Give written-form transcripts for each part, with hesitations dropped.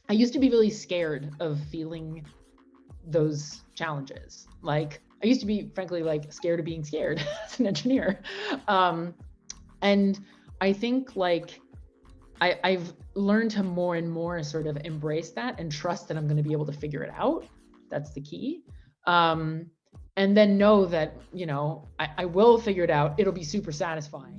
I used to be really scared of feeling those challenges. Like I used to be, frankly, like scared of being scared as an engineer. Um, and I think like I've learned to more and more sort of embrace that and trust that I'm going to be able to figure it out. That's the key. Um, and then know that, I will figure it out. It'll be super satisfying.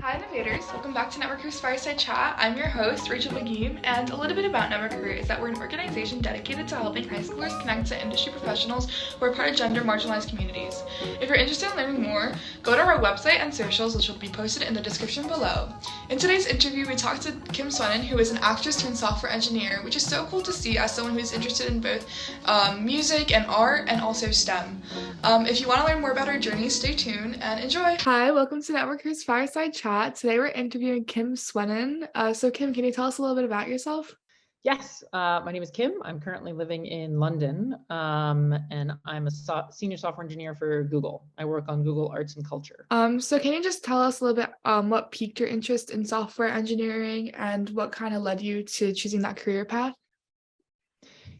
Hi innovators, welcome back to NetworkHer's Fireside Chat. I'm your host, Rachel McGee, and a little bit about NetworkHer is that we're an organization dedicated to helping high schoolers connect to industry professionals who are part of gender marginalized communities. If you're interested in learning more, go to our website and socials, which will be posted in the description below. In today's interview, we talked to Kim Swennen, who is an actress turned software engineer, which is so cool to see as someone who's interested in both music and art and also STEM. If you want to learn more about our journey, stay tuned and enjoy. Hi, welcome to NetworkHer's Fireside Chat. Today we're interviewing Kim Swennen. So Kim, can you tell us a little bit about yourself? Yes, my name is Kim. I'm currently living in London, and I'm a senior software engineer for Google. I work on Google Arts and Culture. So can you just tell us a little bit what piqued your interest in software engineering and what kind of led you to choosing that career path?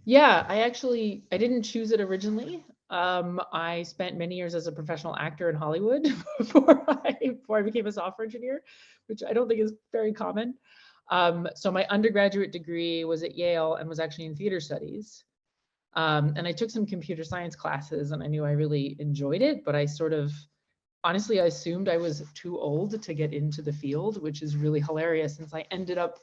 Yeah, I didn't choose it originally. I spent many years as a professional actor in Hollywood before I became a software engineer, which I don't think is very common. So my undergraduate degree was at Yale and was actually in theater studies. And I took some computer science classes and I knew I really enjoyed it, but I sort of honestly, I assumed I was too old to get into the field, which is really hilarious since I ended up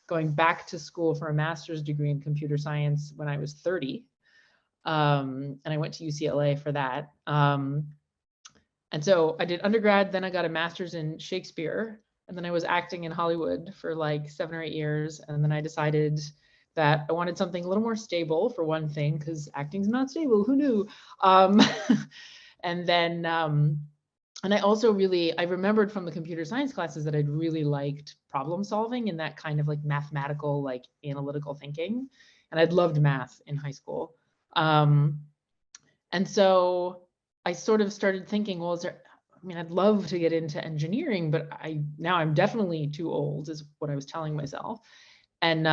going back to school for a master's degree in computer science when I was 30. And I went to UCLA for that. And so I did undergrad, then I got a master's in Shakespeare, and then I was acting in Hollywood for like 7 or 8 years. And then I decided that I wanted something a little more stable for one thing, because acting's not stable. Who knew? Um, and then and I also I remembered from the computer science classes that I'd really liked problem solving and that kind of like mathematical, like analytical thinking. And I'd loved math in high school. Um, and so I sort of started thinking, well, I'd love to get into engineering, but now I'm definitely too old, is what I was telling myself. And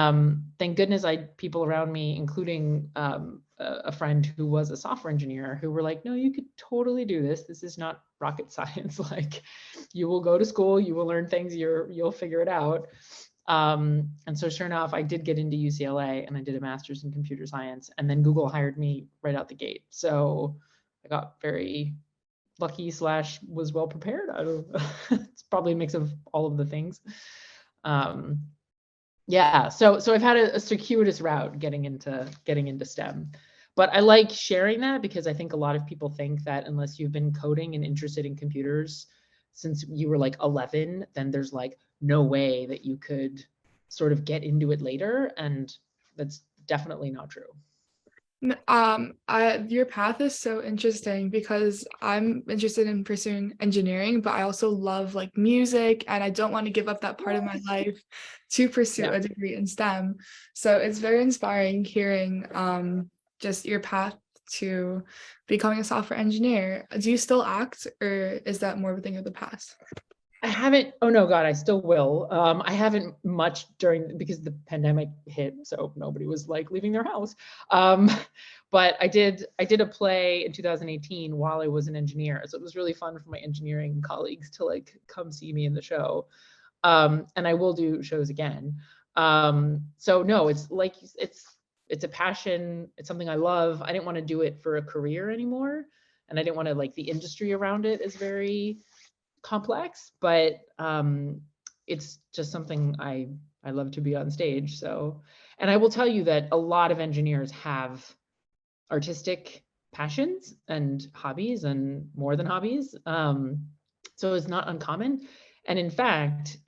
thank goodness I had people around me, including a friend who was a software engineer, who were like, no, you could totally do this. This is not rocket science. Like, you will go to school, you will learn things, you'll figure it out. And so sure enough, I did get into UCLA and I did a master's in computer science, and then Google hired me right out the gate. So I got very lucky slash was well prepared. I don't know. It's probably a mix of all of the things. Um, yeah, so I've had a circuitous route getting into STEM. But I like sharing that because I think a lot of people think that unless you've been coding and interested in computers since you were like 11, then there's like no way that you could sort of get into it later. And that's definitely not true. Your path is so interesting because I'm interested in pursuing engineering, but I also love like music and I don't want to give up that part of my life to pursue Yeah. a degree in STEM. So it's very inspiring hearing just your path to becoming a software engineer. Do you still act or is that more of a thing of the past? I haven't, oh no, God, I still will. I haven't much because the pandemic hit, so nobody was like leaving their house. Um, but I did a play in 2018 while I was an engineer. So it was really fun for my engineering colleagues to like come see me in the show. And I will do shows again. So no, it's like, it's a passion. It's something I love. I didn't want to do it for a career anymore. And I didn't want to, like, the industry around it is very complex, but it's just something I love to be on stage. So, and I will tell you that a lot of engineers have artistic passions and hobbies, and more than hobbies. So it's not uncommon. And in fact,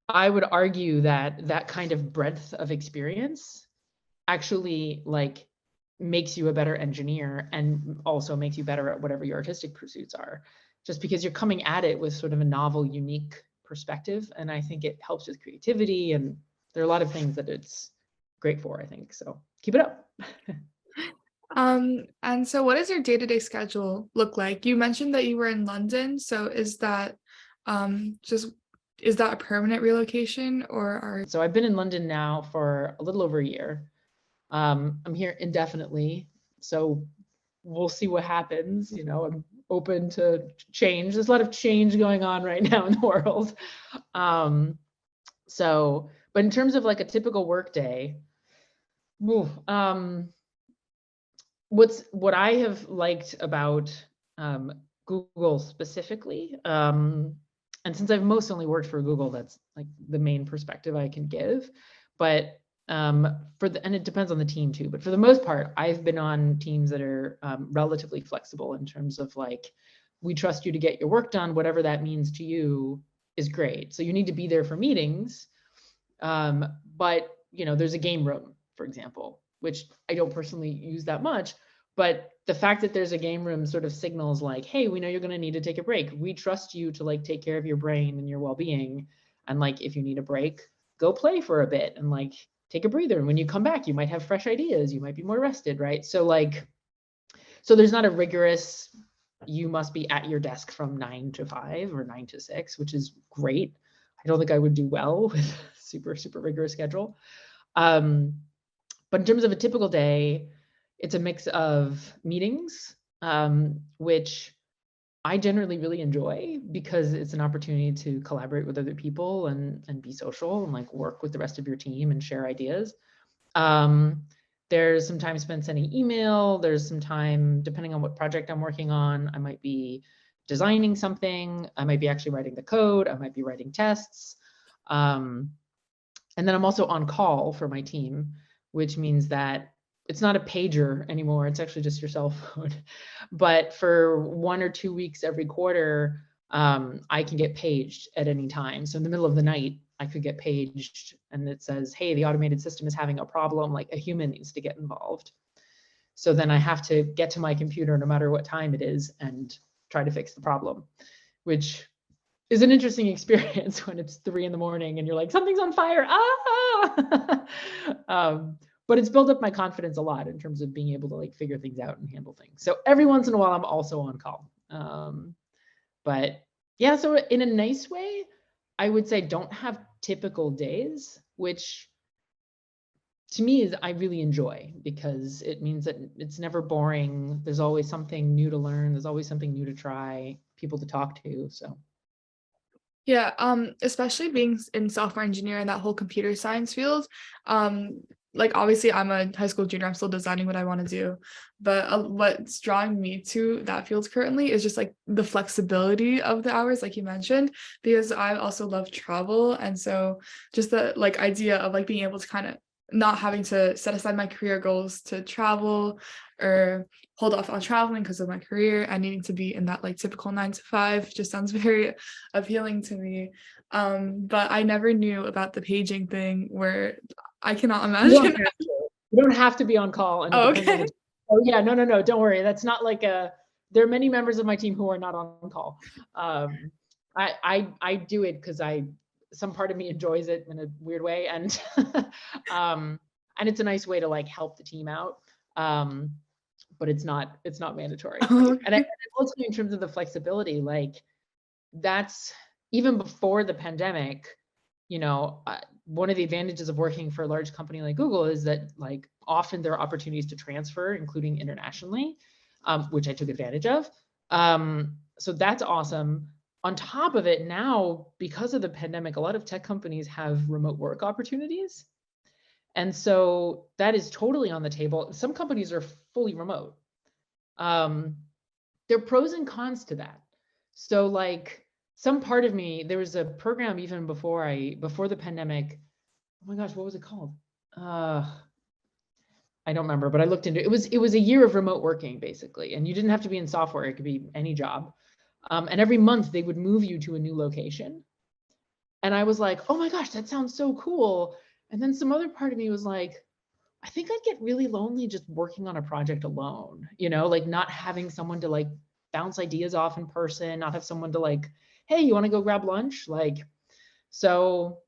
I would argue that that kind of breadth of experience actually like makes you a better engineer and also makes you better at whatever your artistic pursuits are, just because you're coming at it with sort of a novel, unique perspective. And I think it helps with creativity, and there are a lot of things that it's great for, I think. So keep it up. And so what does your day-to-day schedule look like? You mentioned that you were in London, so is that just is that a permanent relocation or are? So I've been in London now for a little over a year. I'm here indefinitely, so we'll see what happens. You know, I'm open to change. There's a lot of change going on right now in the world. But in terms of like a typical work day, what I have liked about Google specifically, and since I've most only worked for Google, that's like the main perspective I can give. But and it depends on the team too. But for the most part, I've been on teams that are relatively flexible in terms of like, we trust you to get your work done, whatever that means to you is great. So you need to be there for meetings, but you know, there's a game room, for example, which I don't personally use that much. But the fact that there's a game room sort of signals like, hey, we know you're going to need to take a break. We trust you to like take care of your brain and your well-being. And like, if you need a break, go play for a bit and like take a breather. And when you come back, you might have fresh ideas. You might be more rested, right? So like, so there's not a rigorous, you must be at your desk from 9 to 5 or 9 to 6, which is great. I don't think I would do well with a super rigorous schedule. But in terms of a typical day, it's a mix of meetings, which I generally really enjoy because it's an opportunity to collaborate with other people and be social and like work with the rest of your team and share ideas. There's some time spent sending email. There's some time, depending on what project I'm working on, I might be designing something. I might be actually writing the code. I might be writing tests. And then I'm also on call for my team, which means that it's not a pager anymore. It's actually just your cell phone. But for 1 or 2 weeks every quarter, I can get paged at any time. So in the middle of the night, I could get paged and it says, hey, the automated system is having a problem, like a human needs to get involved. So then I have to get to my computer no matter what time it is and try to fix the problem, which is an interesting experience when it's 3 a.m. and you're like, something's on fire. But it's built up my confidence a lot in terms of being able to like figure things out and handle things. So every once in a while, I'm also on call. But yeah, so in a nice way, I would say don't have typical days, which to me is I really enjoy because it means that it's never boring. There's always something new to learn. There's always something new to try, people to talk to. So. Yeah, especially being in software engineering, that whole computer science field, like obviously I'm a high school junior, I'm still designing what I want to do, but what's drawing me to that field currently is just like the flexibility of the hours, like you mentioned, because I also love travel, and so just the like idea of like being able to kind of not having to set aside my career goals to travel or hold off on traveling because of my career and needing to be in that like typical 9 to 5 just sounds very appealing to me. But I never knew about the paging thing where I cannot imagine. You don't have to be on call. And Oh, okay. Oh yeah, no, don't worry. That's not like there are many members of my team who are not on call. I do it because some part of me enjoys it in a weird way. And, and it's a nice way to like help the team out. But it's not mandatory. Okay. And I also in terms of the flexibility, like that's even before the pandemic, you know, one of the advantages of working for a large company like Google is that like often there are opportunities to transfer, including internationally, which I took advantage of. So that's awesome. On top of it now, because of the pandemic, a lot of tech companies have remote work opportunities. And so that is totally on the table. Some companies are fully remote. There are pros and cons to that. So like some part of me, there was a program even before the pandemic. Oh my gosh, what was it called? I don't remember, but I looked into it. It was a year of remote working basically. And you didn't have to be in software. It could be any job. And every month they would move you to a new location. And I was like, oh my gosh, that sounds so cool. And then some other part of me was like, I think I'd get really lonely just working on a project alone, you know, like not having someone to like bounce ideas off in person, not have someone to like, hey, you want to go grab lunch? Like, so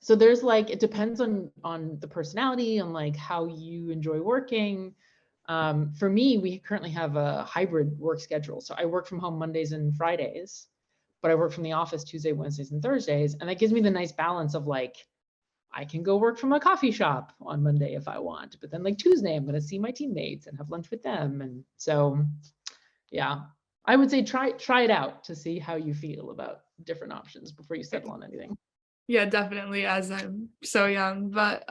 there's like, it depends on the personality and like how you enjoy working. For me, we currently have a hybrid work schedule. So I work from home Mondays and Fridays, but I work from the office Tuesday, Wednesdays, and Thursdays. And that gives me the nice balance of like, I can go work from a coffee shop on Monday if I want, but then like Tuesday, I'm going to see my teammates and have lunch with them. And so, yeah, I would say try it out to see how you feel about different options before you settle on anything. Yeah, definitely, as I'm so young. But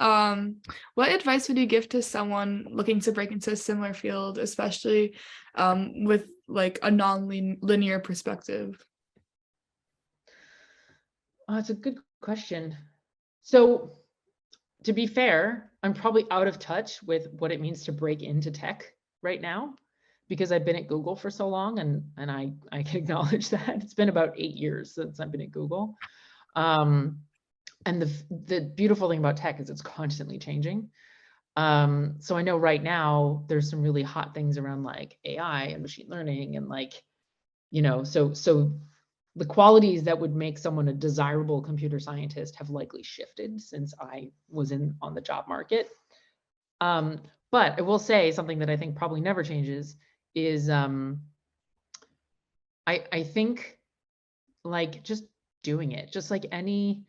what advice would you give to someone looking to break into a similar field, especially with like a non-linear perspective? It's a good question. So to be fair, I'm probably out of touch with what it means to break into tech right now because I've been at Google for so long, and I can acknowledge that it's been about 8 years since I've been at Google. And the beautiful thing about tech is it's constantly changing. So I know right now there's some really hot things around like AI and machine learning and like, so the qualities that would make someone a desirable computer scientist have likely shifted since I was on the job market. But I will say something that I think probably never changes is I think like just doing it, just like anything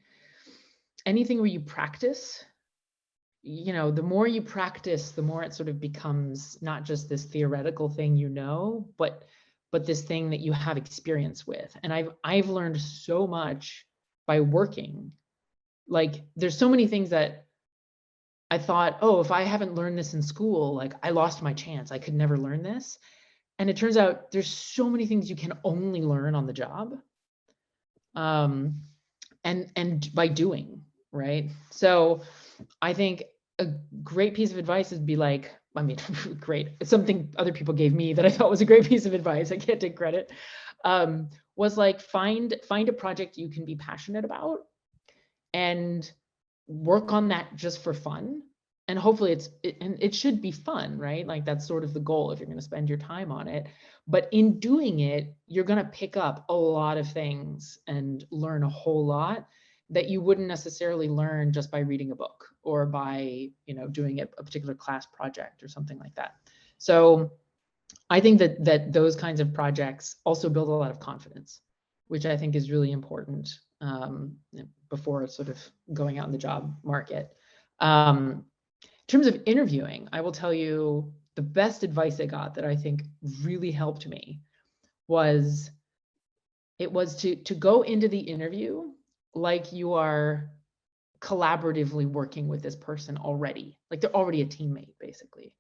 where you practice, the more you practice, the more it sort of becomes not just this theoretical thing, but this thing that you have experience with. And I've learned so much by working. Like there's so many things that I thought, oh, if I haven't learned this in school, like I lost my chance. I could never learn this. And it turns out there's so many things you can only learn on the job. And by doing, right? So I think a great piece of advice is be like, I mean, great. It's something other people gave me that I thought was a great piece of advice. I can't take credit. Was like find a project you can be passionate about and work on that just for fun. And hopefully it should be fun, right? Like that's sort of the goal if you're going to spend your time on it. But in doing it, you're going to pick up a lot of things and learn a whole lot that you wouldn't necessarily learn just by reading a book or by, doing a particular class project or something like that. So I think that those kinds of projects also build a lot of confidence, which I think is really important before sort of going out in the job market. In terms of interviewing, I will tell you the best advice I got that I think really helped me was to go into the interview like you are collaboratively working with this person already, like they're already a teammate basically,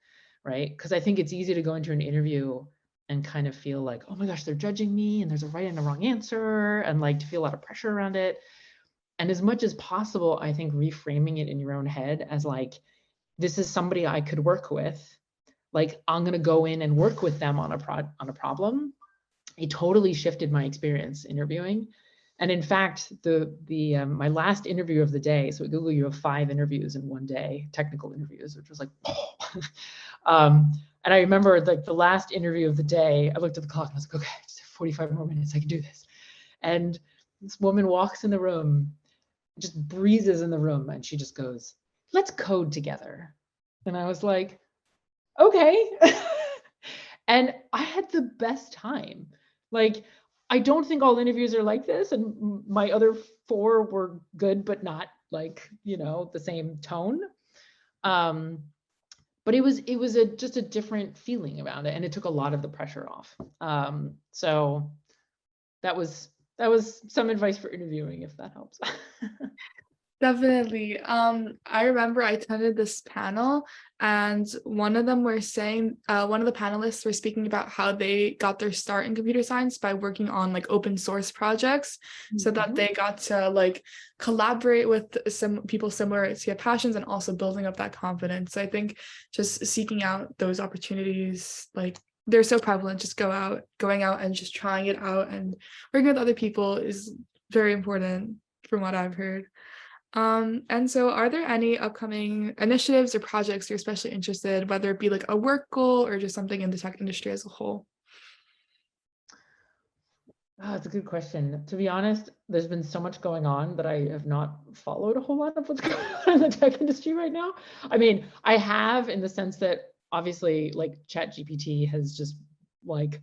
right? Because I think it's easy to go into an interview and kind of feel like, oh my gosh, they're judging me and there's a right and a wrong answer, and like to feel a lot of pressure around it. And as much as possible, I think reframing it in your own head as like, this is somebody I could work with. Like I'm gonna go in and work with them on a problem. It totally shifted my experience interviewing. And in fact, my last interview of the day, so at Google you have 5 interviews in one day, technical interviews, which was like, and I remember like the last interview of the day, I looked at the clock and I was like, okay, just 45 more minutes, I can do this. And this woman walks in the room, just breezes in the room, and she just goes, let's code together. And I was like, okay. And I had the best time. Like, I don't think all interviews are like this, and my other 4 were good, but not like, the same tone. But it was just a different feeling around it, and it took a lot of the pressure off. So that was some advice for interviewing, if that helps. Definitely. I remember I attended this panel, and one of the panelists were speaking about how they got their start in computer science by working on like open source projects, so that they got to like collaborate with some people similar to their passions and also building up that confidence. So I think just seeking out those opportunities, like they're so prevalent, just going out and just trying it out and working with other people is very important from what I've heard. And so are there any upcoming initiatives or projects you're especially interested, whether it be like a work goal or just something in the tech industry as a whole? Oh, that's a good question. To be honest, there's been so much going on that I have not followed a whole lot of what's going on in the tech industry right now. I mean, I have, in the sense that obviously like ChatGPT has just like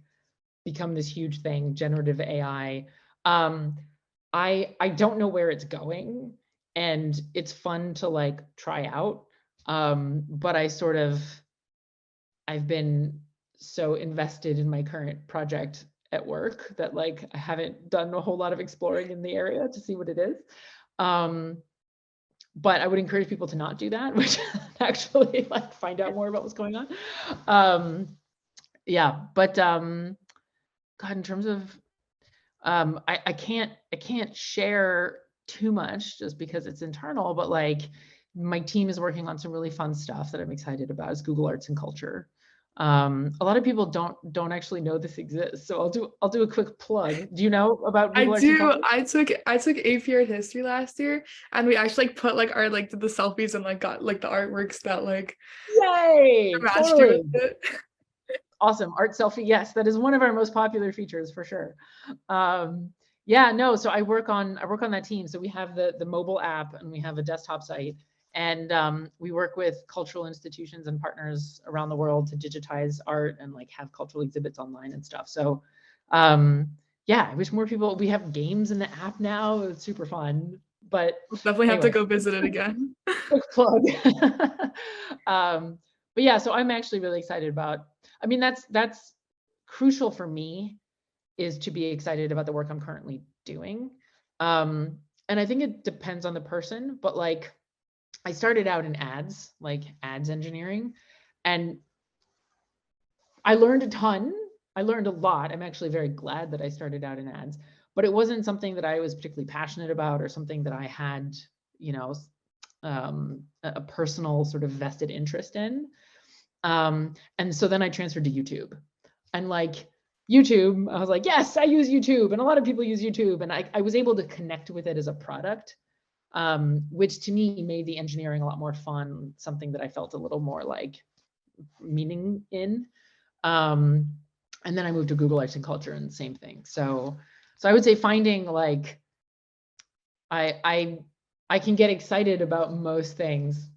become this huge thing, generative AI. I don't know where it's going, and it's fun to like try out. But I've been so invested in my current project at work that like I haven't done a whole lot of exploring in the area to see what it is. But I would encourage people to not do that, which actually like find out more about what's going on. Yeah, but God, in terms of I can't share too much just because it's internal, but like my team is working on some really fun stuff that I'm excited about. It's Google Arts and Culture. A lot of people don't actually know this exists, so I'll do a quick plug. Do you know about I Google Arts and do. Culture? I took AP Art History last year, and we actually like put like our like did the selfies and like got like the artworks that like Yay! matched you Totally. with it. Awesome. Art selfie. Yes, that is one of our most popular features for sure. Yeah, no, so I work on that team. So we have the mobile app and we have a desktop site. And we work with cultural institutions and partners around the world to digitize art and like have cultural exhibits online and stuff. So yeah, I wish more people, we have games in the app now. It's super fun. But Definitely have to anyway, go visit it again. quick plug. But yeah, so I'm actually really excited about, I mean, that's crucial for me, is to be excited about the work I'm currently doing. And I think it depends on the person, but like I started out in ads, like ads engineering, and I learned a ton. I learned a lot. I'm actually very glad that I started out in ads, but it wasn't something that I was particularly passionate about or something that I had, you know, a personal sort of vested interest in. And so then I transferred to YouTube, and like YouTube, I was like, yes, I use YouTube, and a lot of people use YouTube, and I was able to connect with it as a product, which to me made the engineering a lot more fun, something that I felt a little more like meaning in. And then I moved to Google Arts and Culture, and same thing. So I would say finding like I can get excited about most things,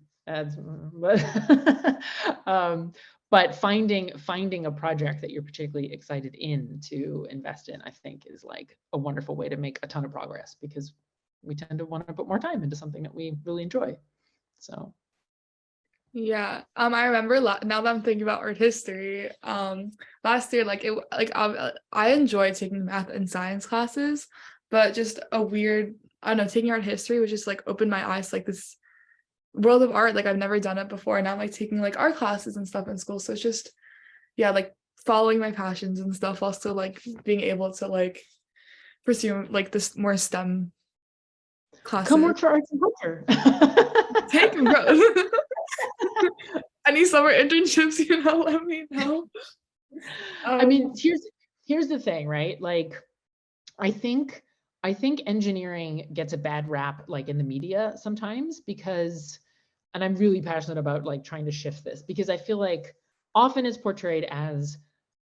but finding a project that you're particularly excited in to invest in, I think, is like a wonderful way to make a ton of progress, because we tend to want to put more time into something that we really enjoy. So Yeah. I remember now that I'm thinking about art history, last year I enjoyed taking math and science classes, but just a weird, I don't know, taking art history was just like opened my eyes to like this world of art. Like I've never done it before, and now I'm like taking like art classes and stuff in school. So it's just, yeah, like following my passions and stuff, also like being able to like pursue like this more STEM come classes. work for Arts and Culture. Take growth. Any summer internships, let me know. I mean, here's the thing, right? Like, I think engineering gets a bad rap like in the media sometimes, because, and I'm really passionate about like trying to shift this, because I feel like often it's portrayed as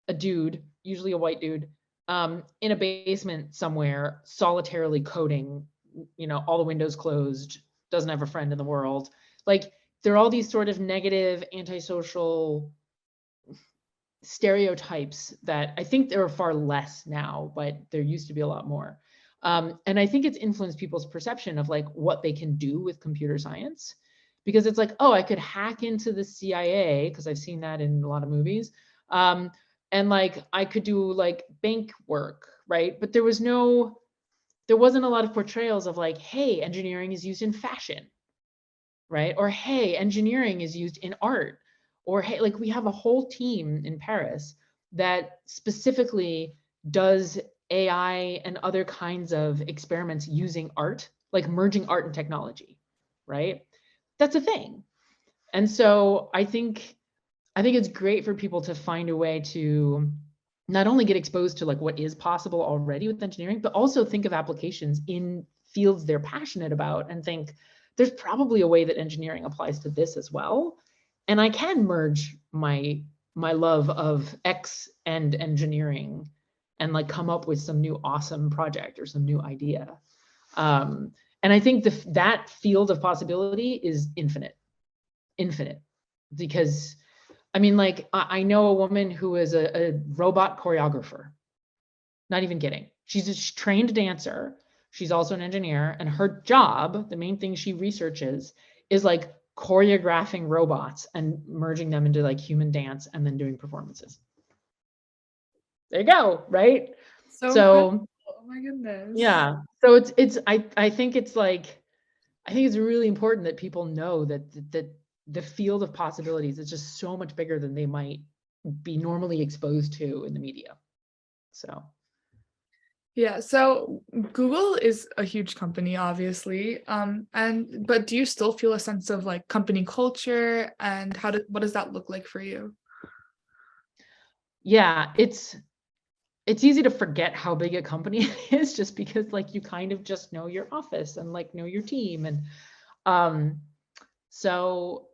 a dude, usually a white dude, in a basement somewhere, solitarily coding, all the windows closed, doesn't have a friend in the world. Like, there are all these sort of negative, antisocial stereotypes that I think there are far less now, but there used to be a lot more. And I think it's influenced people's perception of like what they can do with computer science, because it's like, oh, I could hack into the CIA, because I've seen that in a lot of movies. And like I could do like bank work, right? But there wasn't a lot of portrayals of like, hey, engineering is used in fashion, right? Or hey, engineering is used in art. Or hey, like we have a whole team in Paris that specifically does AI and other kinds of experiments using art, like merging art and technology, right? That's a thing. And so I think it's great for people to find a way to not only get exposed to like what is possible already with engineering, but also think of applications in fields they're passionate about, and think there's probably a way that engineering applies to this as well. And I can merge my love of X and engineering and like come up with some new awesome project or some new idea. And I think that field of possibility is infinite, because I mean, like I know a woman who is a robot choreographer. Not even kidding. She's a trained dancer. She's also an engineer, and her job, the main thing she researches, is like choreographing robots and merging them into like human dance and then doing performances. There you go, right? So oh my goodness. Yeah. So I think it's like, I think it's really important that people know that the field of possibilities is just so much bigger than they might be normally exposed to in the media. So Yeah, so Google is a huge company, obviously. But do you still feel a sense of like company culture, and what does that look like for you? yeah, it's easy to forget how big a company it is just because like you kind of just know your office and like know your team. And so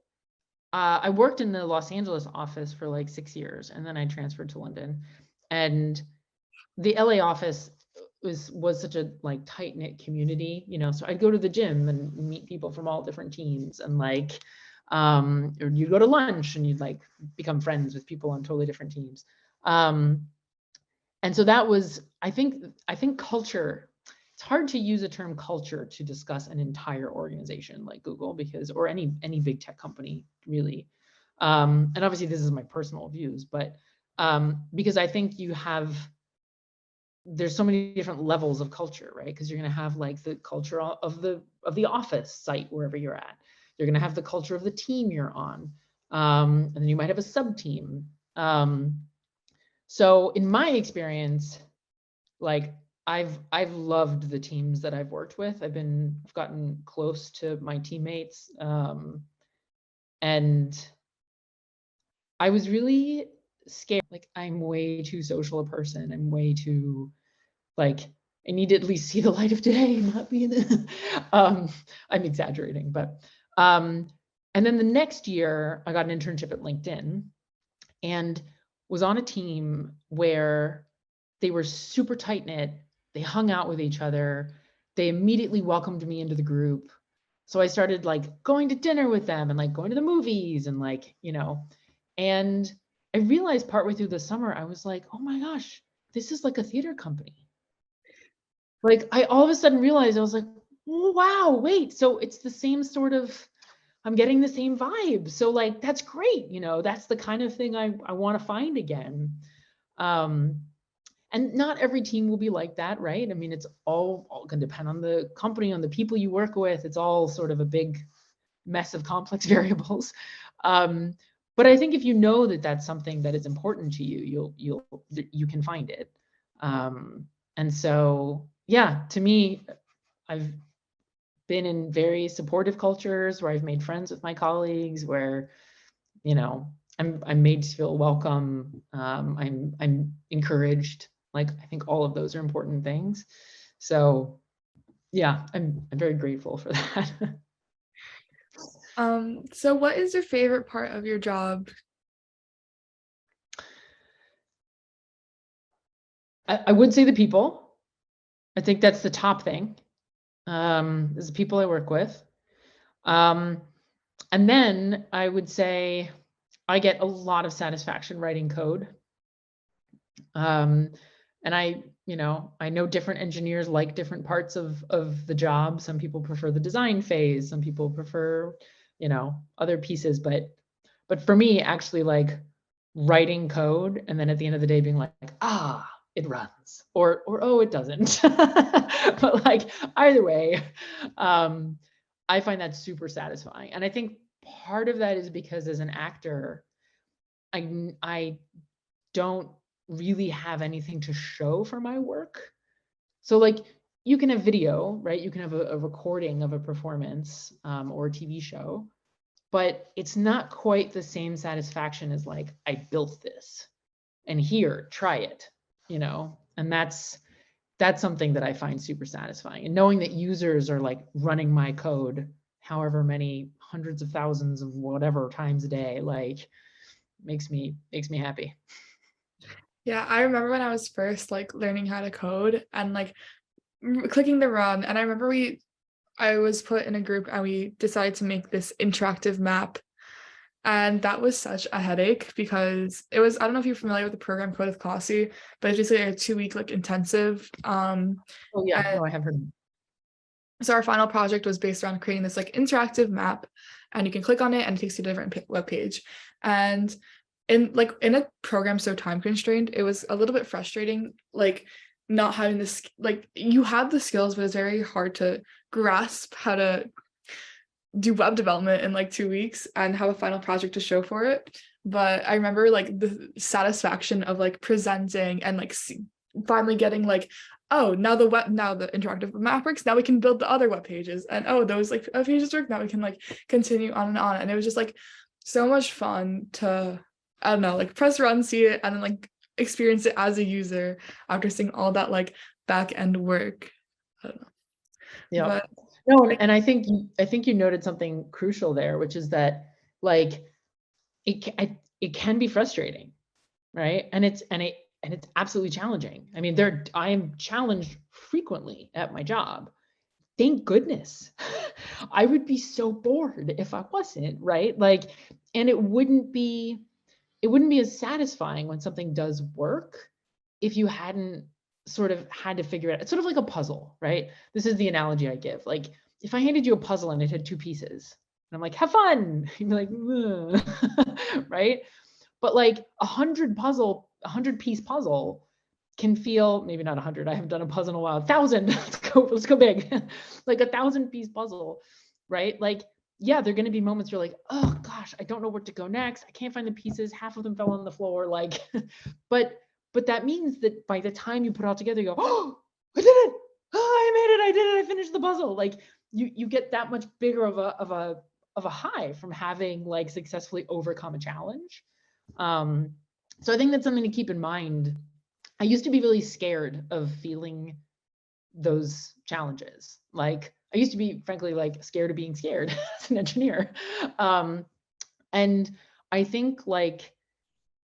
I worked in the Los Angeles office for like 6 years, and then I transferred to London. And the LA office was such a like tight-knit community, you know, so I'd go to the gym and meet people from all different teams, and like or you'd go to lunch and you'd like become friends with people on totally different teams. And so that was, I think culture, it's hard to use a term culture to discuss an entire organization like Google, because, or any big tech company really. And obviously this is my personal views, but because I think there's so many different levels of culture, right? Because you're going to have like the culture of the office site wherever you're at. You're going to have the culture of the team you're on, and then you might have a sub team. So in my experience, like I've loved the teams that I've worked with. I've gotten close to my teammates, and I was really scared. Like, I'm way too social a person. I'm way too, like, I need to at least see the light of day, not be in the, I'm exaggerating, but, and then the next year I got an internship at LinkedIn and was on a team where they were super tight knit. They hung out with each other. They immediately welcomed me into the group. So I started like going to dinner with them and like going to the movies and like, you know, and I realized partway through the summer, I was like, oh my gosh, this is like a theater company. Like I all of a sudden realized, I was like, oh, wow, wait, so it's the same sort of, I'm getting the same vibe. So like, that's great. You know, that's the kind of thing I want to find again. And not every team will be like that, right? I mean, it's all going to depend on the company, on the people you work with. It's all sort of a big mess of complex variables. But I think if you know that that's something that is important to you, you can find it. And so, yeah, to me, I've been in very supportive cultures where I've made friends with my colleagues, where, you know, I'm made to feel welcome. I'm encouraged. Like, I think all of those are important things. So yeah, I'm very grateful for that. So what is your favorite part of your job? I would say the people. I think that's the top thing. Is the people I work with. And then I would say I get a lot of satisfaction writing code. And you know, I know different engineers like different parts of the job. Some people prefer the design phase. Some people prefer, you know, other pieces. But for me, actually, like writing code and then at the end of the day being like, ah, it runs, or oh, it doesn't. But like either way, I find that super satisfying. And I think part of that is because as an actor, I don't really have anything to show for my work. So like you can have video, right? You can have a recording of a performance, or a TV show, but it's not quite the same satisfaction as like, I built this and here, try it, you know? And that's something that I find super satisfying. And knowing that users are like running my code however many hundreds of thousands of whatever times a day, like makes me happy. Yeah, I remember when I was first like learning how to code and like clicking the run, and I remember I was put in a group and we decided to make this interactive map, And that was such a headache because it was, I don't know if you're familiar with the program Code of Classy, but it's basically a 2-week like intensive. Oh yeah, And no, I have heard. so our final project was based around creating this like interactive map, and you can click on it and it takes you to a different web page. And in a program so time constrained, it was a little bit frustrating, like not having this, like you have the skills, but it's very hard to grasp how to do web development in like 2 weeks and have a final project to show for it. But I remember like the satisfaction of like presenting and like finally getting like, oh, now the interactive map works, now we can build the other web pages, and oh, those like pages work, now we can like continue on and on. And it was just like so much fun to, I don't know, like press run, see it, and then like experience it as a user after seeing all that like back end work. I don't know. Yeah. But no, and I think you noted something crucial there, which is that like it can be frustrating, right? And it's absolutely challenging. I mean, I am challenged frequently at my job. Thank goodness. I would be so bored if I wasn't, right? Like, and it wouldn't be as satisfying when something does work if you hadn't sort of had to figure it out. It's sort of like a puzzle, right? This is the analogy I give. Like, if I handed you a puzzle and it had 2 pieces, and I'm like, have fun, you'd be like, right? But like 100-piece puzzle can feel, maybe not 100, I haven't done a puzzle in a while, 1,000, let's go big. Like 1,000-piece puzzle, right? Like, yeah, there are going to be moments you're like, oh gosh, I don't know where to go next. I can't find the pieces. Half of them fell on the floor. Like, but that means that by the time you put it all together, you go, oh, I did it. Oh, I made it. I did it. I finished the puzzle. Like you get that much bigger of a high from having like successfully overcome a challenge. So I think that's something to keep in mind. I used to be really scared of feeling those challenges. Like I used to be, frankly, like scared of being scared as an engineer. And I think like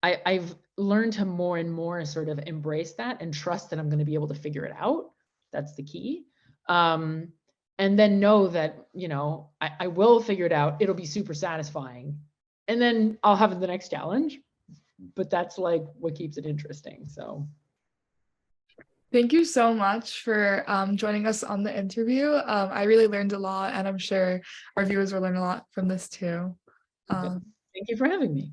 I've learned to more and more sort of embrace that and trust that I'm going to be able to figure it out. That's the key. And then know that, I will figure it out. It'll be super satisfying. And then I'll have the next challenge. But that's like what keeps it interesting. So thank you so much for joining us on the interview. I really learned a lot, and I'm sure our viewers will learn a lot from this too. thank you for having me.